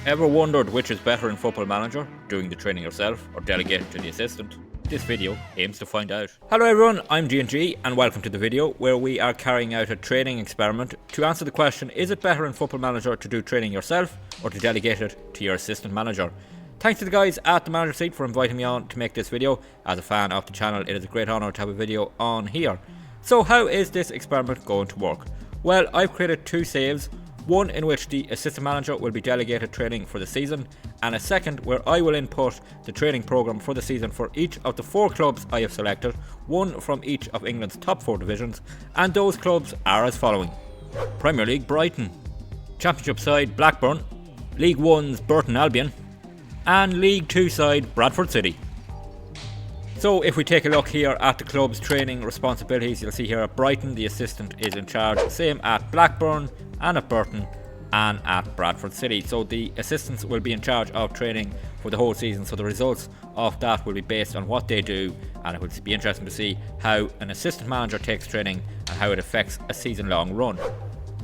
Ever wondered which is better in Football Manager, doing the training yourself or delegate to the assistant? This video aims to find out. Hello everyone, I'm G&G and welcome to the video where we are carrying out a training experiment to answer the question, is it better in Football Manager to do training yourself or to delegate it to your assistant manager? Thanks to the guys at the manager seat for inviting me on to make this video. As a fan of the channel, it is a great honour to have a video on here. So how is this experiment going to work? Well, I've created two saves. One in which the assistant manager will be delegated training for the season, and a second where I will input the training programme for the season for each of the 4 clubs I have selected, one from each of England's top 4 divisions, and those clubs are as following. Premier League Brighton, Championship side Blackburn, League 1's Burton Albion, and League 2 side Bradford City. So if we take a look here at the club's training responsibilities, you'll see here at Brighton the assistant is in charge, same at Blackburn and at Burton and at Bradford City. So the assistants will be in charge of training for the whole season, so the results of that will be based on what they do, and it will be interesting to see how an assistant manager takes training and how it affects a season long run.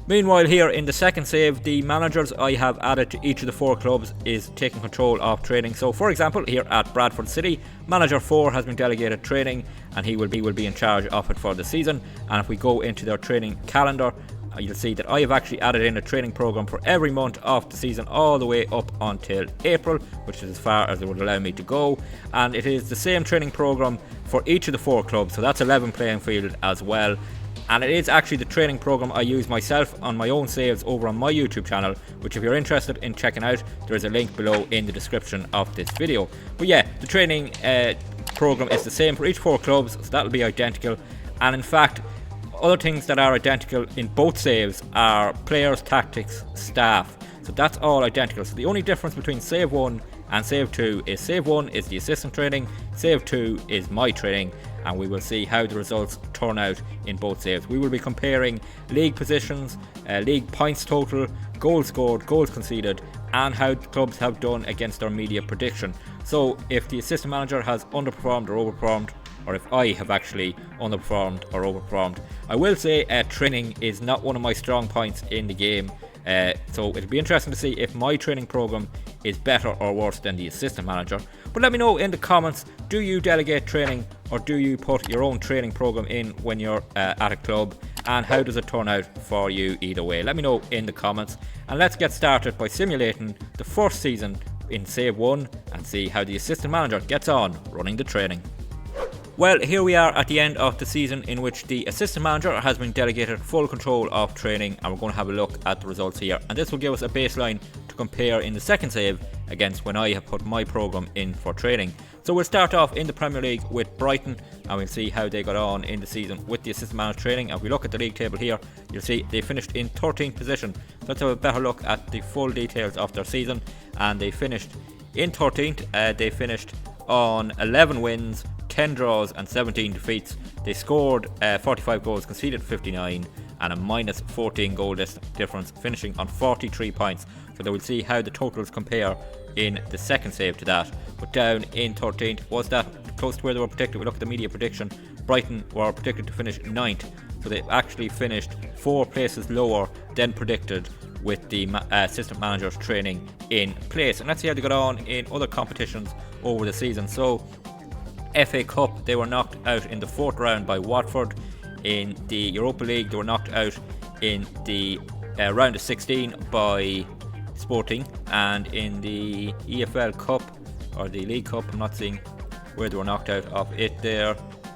Meanwhile, here in the second save, the managers I have added to each of the 4 clubs is taking control of training. So for example, here at Bradford City, manager 4 has been delegated training and he will be in charge of it for the season. And if we go into their training calendar, you'll see that I have actually added in a training program for every month of the season all the way up until April, which is as far as it would allow me to go, and it is the same training program for each of the 4 clubs, so that's 11 playing field as well. And it is actually the training program I use myself on my own saves over on my YouTube channel, which if you're interested in checking out, there is a link below in the description of this video. But yeah, the training program is the same for each 4 clubs, so that'll be identical. And in fact, other things that are identical in both saves are players, tactics, staff. So that's all identical. So the only difference between save 1 and save 2 is save 1 is the assistant training, save 2 is my training, and we will see how the results turn out in both saves. We will be comparing league positions, league points total, goals scored, goals conceded, and how clubs have done against our media prediction. So if the assistant manager has underperformed or overperformed, or if I have actually underperformed or overperformed. I will say training is not one of my strong points in the game, so it'll be interesting to see if my training program is better or worse than the assistant manager. But let me know in the comments, do you delegate training or do you put your own training program in when you're at a club, and how does it turn out for you either way? Let me know in the comments, and let's get started by simulating the first season in Save 1 and see how the assistant manager gets on running the training. Well, here we are at the end of the season in which the assistant manager has been delegated full control of training, and we're going to have a look at the results here, and this will give us a baseline to compare in the second save against when I have put my program in for training. So we'll start off in the Premier League with Brighton and we'll see how they got on in the season with the assistant manager training. And if we look at the league table here, you'll see they finished in 13th position. So let's have a better look at the full details of their season, and they finished in 13th. They finished on 11 wins, 10 draws and 17 defeats. They scored 45 goals, conceded 59, and a minus 14 goal difference, finishing on 43 points. So they will see how the totals compare in the second save to that. But down in 13th, was that close to where they were predicted? We look at the media prediction, Brighton were predicted to finish 9th, so they actually finished 4 places lower than predicted with the assistant manager's training in place. And let's see how they got on in other competitions over the season. So FA Cup, they were knocked out in the 4th round by Watford. In the Europa League, they were knocked out in the round of 16 by Sporting, and in the EFL Cup or the League Cup, I'm not seeing where they were knocked out of it there.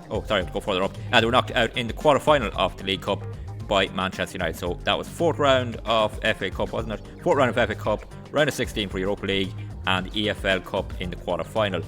Oh, sorry, go further up. They were knocked out in the quarter-final of the League Cup by Manchester United. So that was 4th round of FA Cup, wasn't it? 4th round of FA Cup, round of 16 for Europa League, and the EFL Cup in the quarter-final.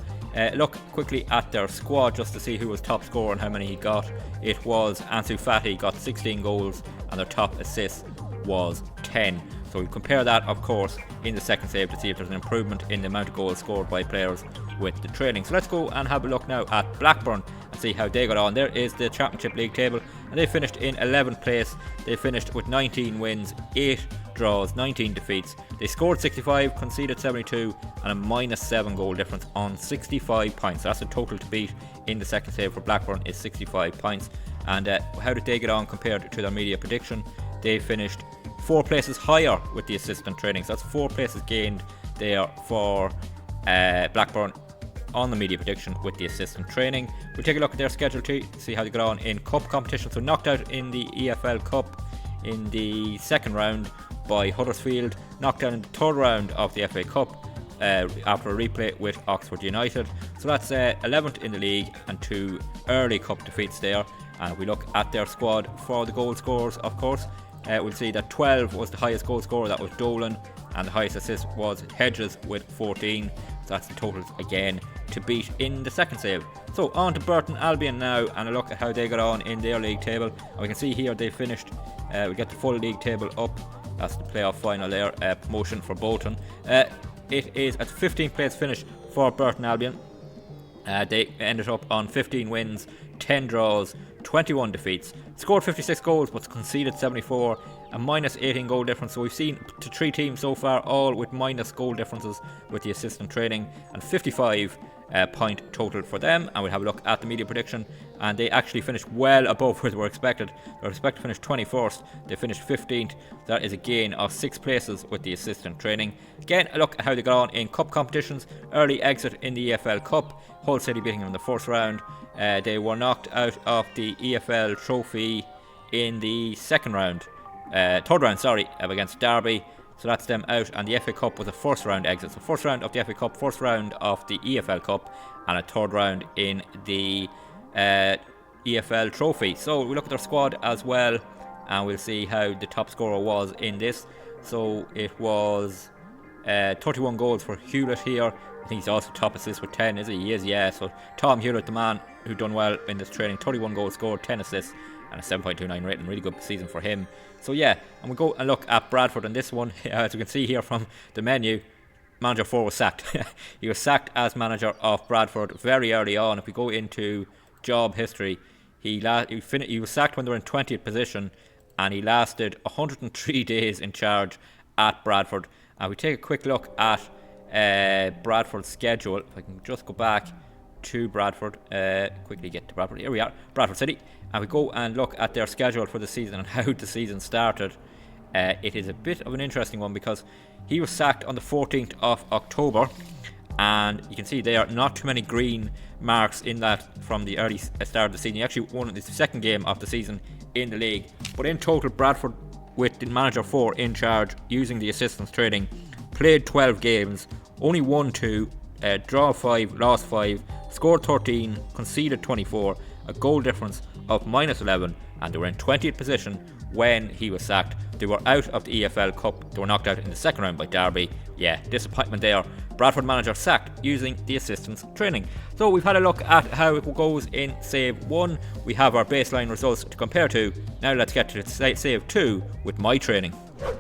Look quickly at their squad just to see who was top scorer and how many he got. It was Ansu Fati, got 16 goals, and their top assist was 10. So we'll compare that, of course, in the second save to see if there's an improvement in the amount of goals scored by players with the training. So let's go and have a look now at Blackburn and see how they got on. There is the Championship League table, and they finished in 11th place. They finished with 19 wins, 8 draws, 19 defeats. They scored 65, conceded 72, and a minus 7 goal difference on 65 points. So that's the total to beat in the second save for Blackburn, is 65 points. And how did they get on compared to their media prediction? They finished 4 places higher with the assistant training, so that's 4 places gained there for Blackburn on the media prediction with the assistant training. We'll take a look at their schedule to see how they got on in cup competition. So knocked out in the EFL Cup in the second round by Huddersfield, knocked out in the third round of the FA Cup after a replay with Oxford United. So that's 11th in the league and 2 early cup defeats there. And if we look at their squad for the goal scorers, of course, we'll see that 12 was the highest goal scorer, that was Dolan, and the highest assist was Hedges with 14. So that's the totals again to beat in the second save. So on to Burton Albion now, and a look at how they got on in their league table. And we can see here they finished, we get the full league table up. That's the playoff final there, promotion for Bolton. It is at 15th place finish for Burton Albion. They ended up on 15 wins, 10 draws, 21 defeats, scored 56 goals but conceded 74, a minus 18 goal difference. So we've seen to 3 teams so far, all with minus goal differences with the assistant training, and 55 point total for them. And we'll have a look at the media prediction, and they actually finished well above where they were expected. They were expected to finish 21st, they finished 15th. That is a gain of 6 places with the assistant training. Again, a look at how they got on in cup competitions. Early exit in the EFL Cup, Hull City beating them in the first round. They were knocked out of the EFL trophy in the third round, against Derby. So that's them out, and the FA Cup was a first round exit. So first round of the FA Cup, first round of the EFL Cup, and a third round in the EFL trophy. So we look at their squad as well, and we'll see how the top scorer was in this. So it was 31 goals for Hewlett here. I think he's also top assist with 10, is he? He is, yeah. So Tom Hewlett, the man who done well in this training, 31 goals scored, 10 assists, and a 7.29 rating. Really good season for him. So yeah, and we'll go and look at Bradford in this one. As you can see here from the menu, manager 4 was sacked. He was sacked as manager of Bradford very early on. If we go into job history, he was sacked when they were in 20th position, and he lasted 103 days in charge at Bradford. And we take a quick look at Bradford's schedule. If I can just go back to Bradford, quickly get to Bradford. Here we are, Bradford City, and we go and look at their schedule for the season and how the season started. It is a bit of an interesting one because he was sacked on the 14th of October, and you can see there are not too many green marks in that from the early start of the season. He actually won the second game of the season in the league, but in total Bradford, with the manager 4 in charge using the assistants training, played 12 games, only won 2, draw 5, lost 5, scored 13, conceded 24, a goal difference of minus 11, and they were in 20th position when he was sacked. They were out of the EFL Cup. They were knocked out in the second round by Derby. Yeah, disappointment there. Bradford manager sacked using the assistants training. So we've had a look at how it goes in Save 1. We have our baseline results to compare to. Now let's get to Save 2 with my training.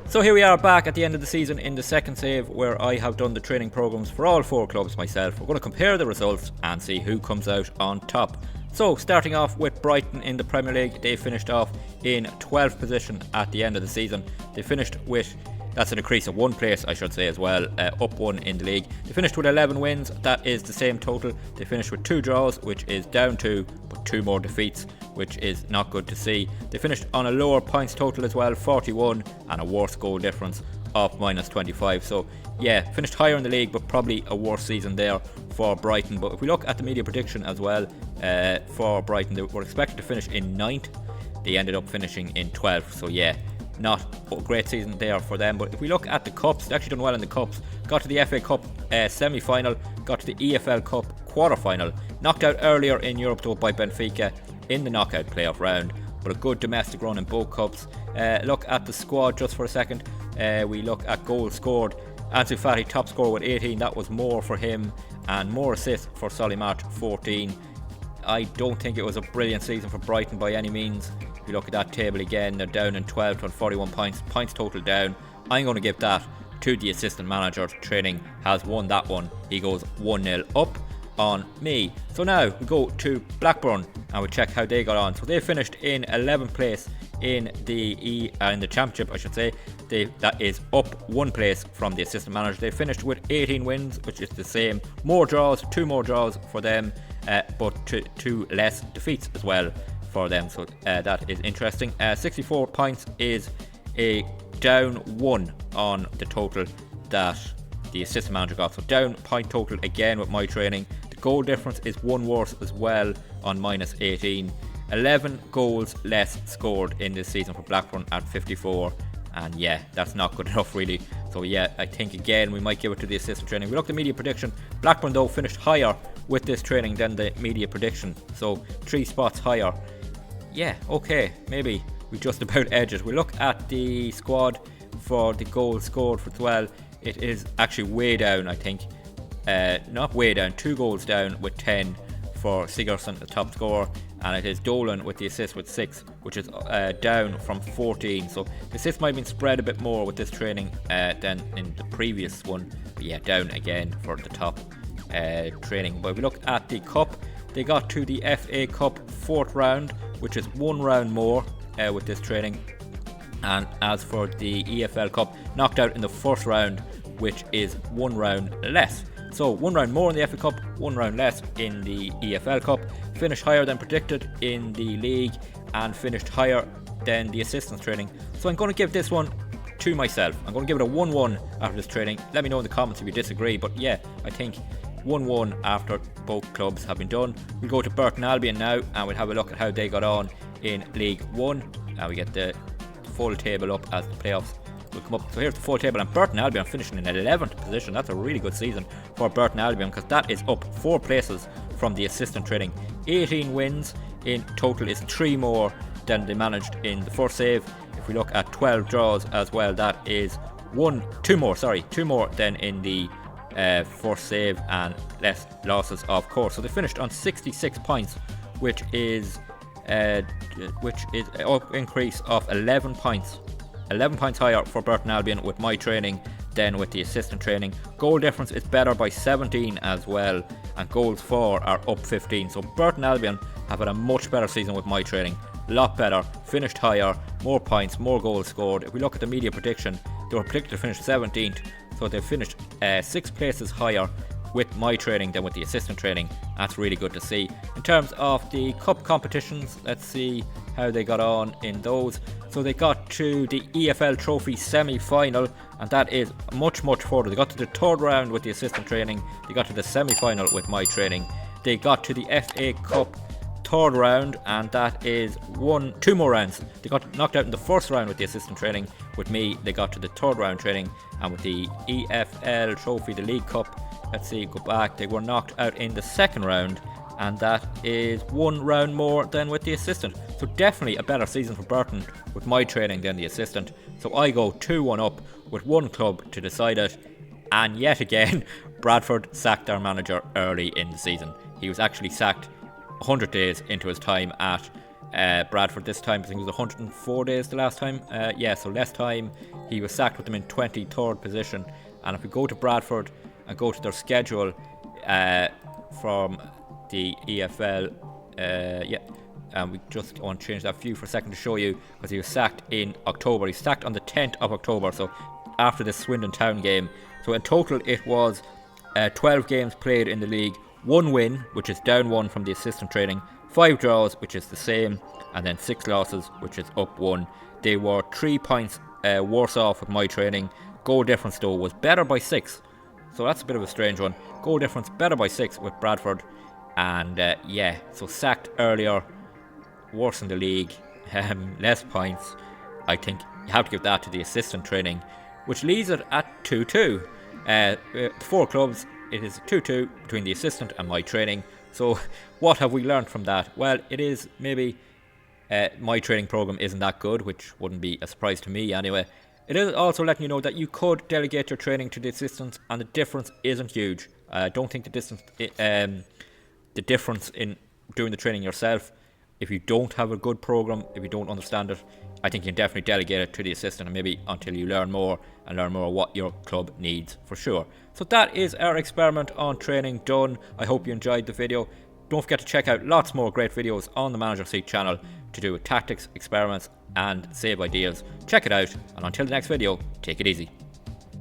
So here we are back at the end of the season in the second save, where I have done the training programs for all 4 clubs myself. We're going to compare the results and see who comes out on top. So starting off with Brighton in the Premier League, they finished off in 12th position at the end of the season. They finished with, that's an increase of 1 place I should say as well, up 1 in the league. They finished with 11 wins, that is the same total. They finished with 2 draws, which is down 2, but 2 more defeats, which is not good to see. They finished on a lower points total as well, 41, and a worse goal difference of minus 25. So yeah, finished higher in the league, but probably a worse season there for Brighton. But if we look at the media prediction as well, for Brighton, they were expected to finish in 9th. They ended up finishing in 12th. So yeah, not a great season there for them. But if we look at the cups, they actually done well in the cups. Got to the FA Cup semi-final, got to the EFL Cup quarter-final, knocked out earlier in Europe though by Benfica in the knockout playoff round, but a good domestic run in both cups. Look at the squad just for a second. We look at goals scored. Ansu Fati top scorer with 18, that was more for him, and more assists for Solly March, 14. I don't think it was a brilliant season for Brighton by any means. If you look at that table again, they're down in 12th on 41 points, points total down. I'm going to give that to the assistant manager. Training has won that one. He goes 1-0 up on me. So now we go to Blackburn and we check how they got on. So they finished in 11th place in the championship, I should say. That is up 1 place from the assistant manager. They finished with 18 wins, which is the same. More draws, 2 more draws for them, but 2 less defeats as well for them. So that is interesting. 64 points is a down 1 on the total that the assistant manager got. So down point total again with my training. The goal difference is one worse as well on minus 18. 11 goals less scored in this season for Blackburn at 54. And yeah, that's not good enough really. So yeah, I think again we might give it to the assistant training. We look at the media prediction. Blackburn though finished higher with this training than the media prediction. So 3 spots higher. Yeah, okay, maybe we just about edge it. We look at the squad for the goals scored for 12. It is actually way down, I think. Not way down, 2 goals down with 10 for Sigurdsson, the top scorer, and it is Dolan with the assist with 6, which is down from 14. So the assists might have been spread a bit more with this training than in the previous one, but yeah, down again for the top training. But if we look at the cup, they got to the FA Cup 4th round, which is 1 round more with this training. And as for the EFL Cup, knocked out in the 1st round, which is 1 round less. So 1 round more in the FA Cup, 1 round less in the EFL Cup. Finished higher than predicted in the league and finished higher than the assistants training. So I'm going to give this one to myself. I'm going to give it a 1-1 after this training. Let me know in the comments if you disagree, but yeah, I think 1-1 after both clubs have been done. We'll go to Burton Albion now and we'll have a look at how they got on in League 1. And we get the full table up as the playoffs will come up. So here's the full table, and Burton Albion finishing in 11th position. That's a really good season for Burton Albion because that is up 4 places from the assistant training. 18 wins in total is 3 more than they managed in the first save. If we look at 12 draws as well, that is 2 more than in the first save, and less losses of course. So they finished on 66 points, which is an increase of 11 points. 11 points higher for Burton Albion with my training than with the assistant training. Goal difference is better by 17 as well, and goals for are up 15. So Burton Albion have had a much better season with my training. A lot better, finished higher, more points, more goals scored. If we look at the media prediction, they were predicted to finish 17th, so they finished 6 places higher with my training than with the assistant training. That's really good to see. In terms of the cup competitions, let's see how they got on in those. So they got to the EFL Trophy semi-final, and that is much further. They got to the 3rd round with the assistant training. They got to the semi-final with my training. They got to the FA Cup 3rd round, and that is 2 more rounds. They got knocked out in the 1st round with the assistant training. With me, they got to the 3rd round training, and with the EFL Trophy, the League Cup, let's see, go back, they were knocked out in the 2nd round, and that is 1 round more than with the assistant. So definitely a better season for Burton with my training than the assistant. So I go 2-1 up with 1 club to decide it. And yet again, Bradford sacked their manager early in the season. He was actually sacked 100 days into his time at Bradford. This time I think it was 104 days the last time. So less time. He was sacked with them in 23rd position. And if we go to Bradford and go to their schedule from the EFL, and we just want to change that view for a second to show you, because he was sacked in October. He was sacked on the 10th of October, so after the Swindon Town game. So in total it was 12 games played in the league, 1 win, which is down 1 from the assistant training, 5 draws, which is the same, and then 6 losses, which is up 1. They were 3 points worse off with my training. Goal difference though was better by 6, so that's a bit of a strange one. Goal difference better by 6 with Bradford, and so sacked earlier, worse in the league, less points. I think you have to give that to the assistant training, which leaves it at 2-2. The 4 clubs, it is 2-2 between the assistant and my training. So what have we learned from that? Well, it is maybe my training program isn't that good, which wouldn't be a surprise to me anyway. It is also letting you know that you could delegate your training to the assistants, and the difference isn't huge. I don't think the difference in doing the training yourself, if you don't have a good program, if you don't understand it, I think you can definitely delegate it to the assistant, and maybe until you learn more what your club needs for sure. So that is our experiment on training done. I hope you enjoyed the video. Don't forget to check out lots more great videos on the Manager Seat channel to do with tactics, experiments and save ideas. Check it out, and until the next video, take it easy.